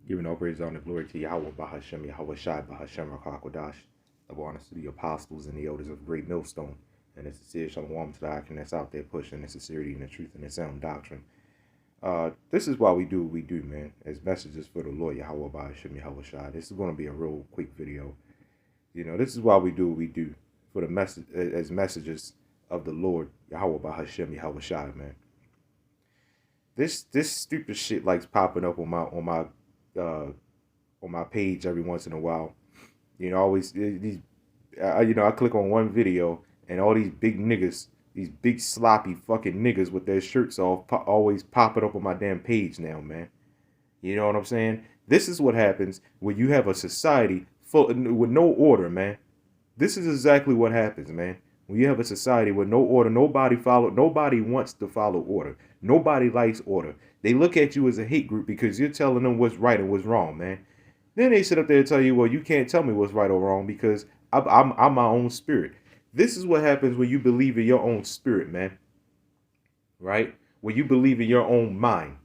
Giving all praise, honor, and glory to Yahweh, BAHASHAM, YAHAWASHI, BAHASHAM, RAKAKWADASH. Double honors to the apostles and the elders of Great Millstone. And it's sincere shalom to the icon that's out there pushing the sincerity and the truth and the sound doctrine. This is why we do what we do, man. As messages for the Lord, Yahweh, BAHASHAM, YAHAWASHI. This is going to be a real quick video. You know, this is why we do what we do for the message as messages of the Lord, Yahweh, BAHASHAM, YAHAWASHI, man. This stupid shit likes popping up on my page every once in a while. You know, always these. I click on one video and all these big niggas, these big sloppy fucking niggas with their shirts off, always popping up on my damn page now, man. You know what I'm saying? This is what happens when you have a society full with no order, man. This is exactly what happens, man. When you have a society with no order, nobody wants to follow order. Nobody likes order. They look at you as a hate group because you're telling them what's right and what's wrong, man. Then they sit up there and tell you, well, you can't tell me what's right or wrong because I'm my own spirit. This is what happens when you believe in your own spirit, man. Right? When you believe in your own mind.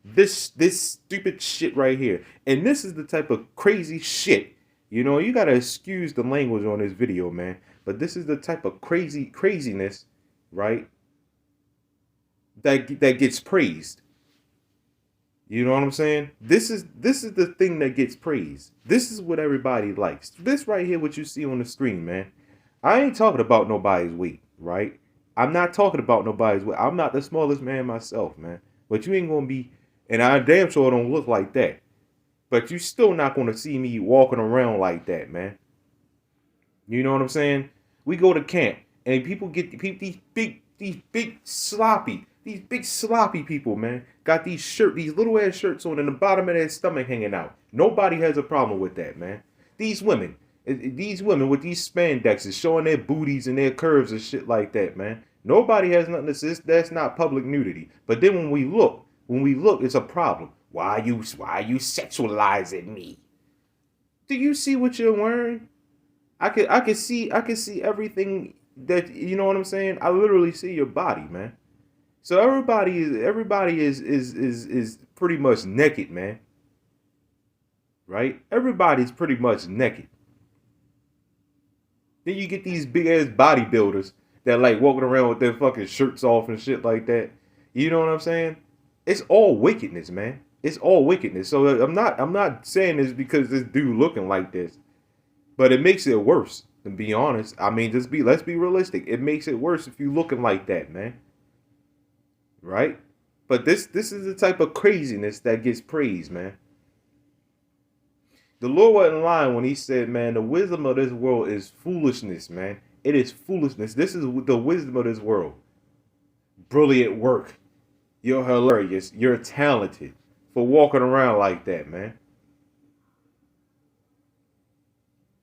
This stupid shit right here. And this is the type of crazy shit. You know, you gotta excuse the language on this video, man. But this is the type of craziness, right? That gets praised. You know what I'm saying? This is the thing that gets praised. This is what everybody likes. This right here, what you see on the screen, man. I ain't talking about nobody's weight, right? I'm not talking about nobody's weight. I'm not the smallest man myself, man. But you ain't gonna be, and I damn sure don't look like that. But you still not gonna see me walking around like that, man. You know what I'm saying? We go to camp and people get these big sloppy people, man. Got these little ass shirts on and the bottom of their stomach hanging out. Nobody has a problem with that, man. These women with these spandexes showing their booties and their curves and shit like that, man. Nobody has nothing to say. That's not public nudity. But then when we look, it's a problem. Why are you sexualizing me? Do you see what you're wearing? I can see everything that, you know what I'm saying? I literally see your body, man. So everybody is pretty much naked, man. Right? Everybody's pretty much naked. Then you get these big ass bodybuilders that like walking around with their fucking shirts off and shit like that. You know what I'm saying? It's all wickedness, man. It's all wickedness. So I'm not saying this because this dude looking like this. But it makes it worse, to be honest. I mean, let's be realistic. It makes it worse if you looking like that, man. Right? But this is the type of craziness that gets praised, man. The Lord wasn't lying when he said, man, the wisdom of this world is foolishness, man. It is foolishness. This is the wisdom of this world. Brilliant work. You're hilarious. You're talented for walking around like that, man.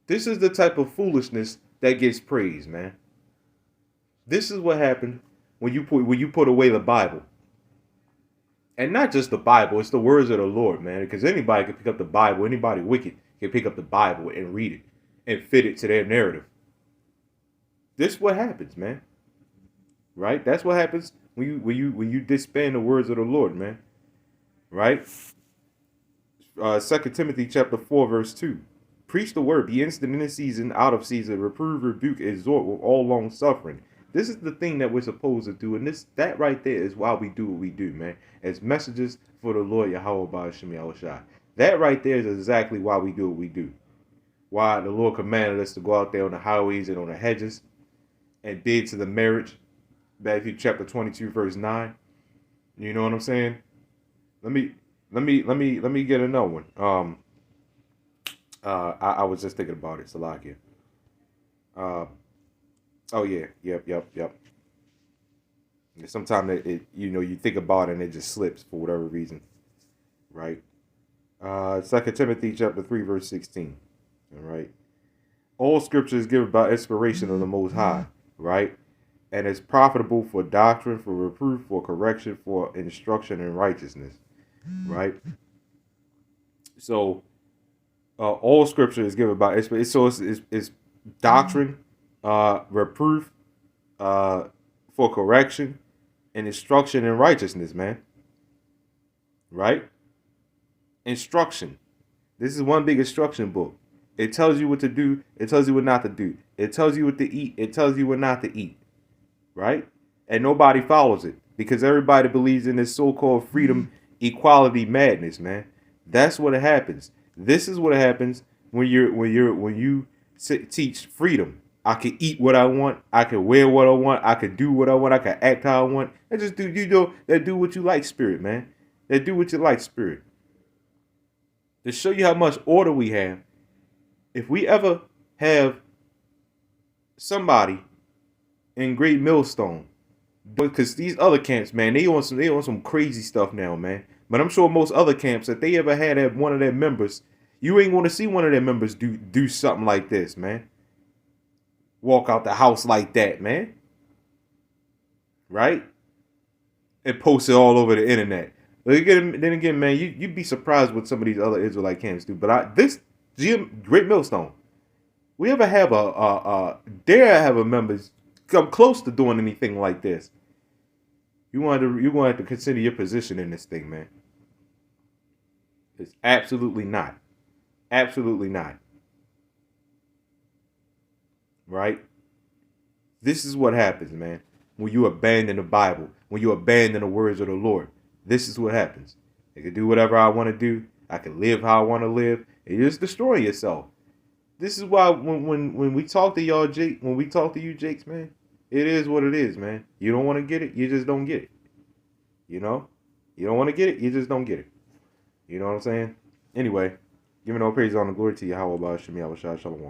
This is the type of foolishness that gets praised, man. This is what happened when you put away the Bible. And not just the Bible, it's the words of the Lord, man. Because anybody can pick up the Bible, anybody wicked can pick up the Bible and read it and fit it to their narrative. This is what happens, man. Right? That's what happens when you disband the words of the Lord, man. Right? 2 Timothy chapter 4, verse 2. Preach the word, be instant in season, out of season, reprove, rebuke, exhort with all long suffering. This is the thing that we're supposed to do, and that right there is why we do what we do, man. As messages for the Lord Yahweh BAHASHAM YAHAWASHI. That right there is exactly why we do what we do. Why the Lord commanded us to go out there on the highways and on the hedges and bid to the marriage. Matthew chapter 22, verse 9. You know what I'm saying? Let me get another one. I was just thinking about it, Salakia. Oh yeah, yep. Sometimes you think about it and it just slips for whatever reason, right? 2 Timothy chapter 3, verse 16. All right. All scripture is given by inspiration of the Most High, right? And it's profitable for doctrine, for reproof, for correction, for instruction in righteousness, right? So all scripture is given by inspiration. So it's doctrine, reproof, for correction, and instruction in righteousness, man. Right? Instruction. This is one big instruction book. It tells you what to do. It tells you what not to do. It tells you what to eat. It tells you what not to eat. Right? And nobody follows it because everybody believes in this so-called freedom, equality madness, man. That's what happens. This is what happens when you teach freedom. I can eat what I want. I can wear what I want. I can do what I want. I can act how I want. And just do what you like, spirit, man. That do what you like, spirit. To show you how much order we have, if we ever have somebody in Great Millstone, because these other camps, man, they on some crazy stuff now, man. But I'm sure most other camps, if they ever had one of their members, you ain't want to see one of their members do something like this, man. Walk out the house like that, man. Right? And post it all over the internet. Then again, man, you'd be surprised what some of these other Israelite camps do. But Great Millstone, we ever have dare have a member come close to doing anything like this, you're going to have to consider your position in this thing, man. It's absolutely not. Absolutely not. Right? This is what happens, man. When you abandon the Bible, when you abandon the words of the Lord, this is what happens. I can do whatever I want to do. I can live how I want to live. And you're just destroying yourself. This is why when we talk to y'all, Jake, when we talk to you, Jakes, man, it is what it is, man. You don't want to get it, you just don't get it. You know? You don't want to get it, you just don't get it. You know what I'm saying? Anyway, giving all praise, honor, glory to YAHAWAH, BAHASHAM, YAHAWASHI, Shalom.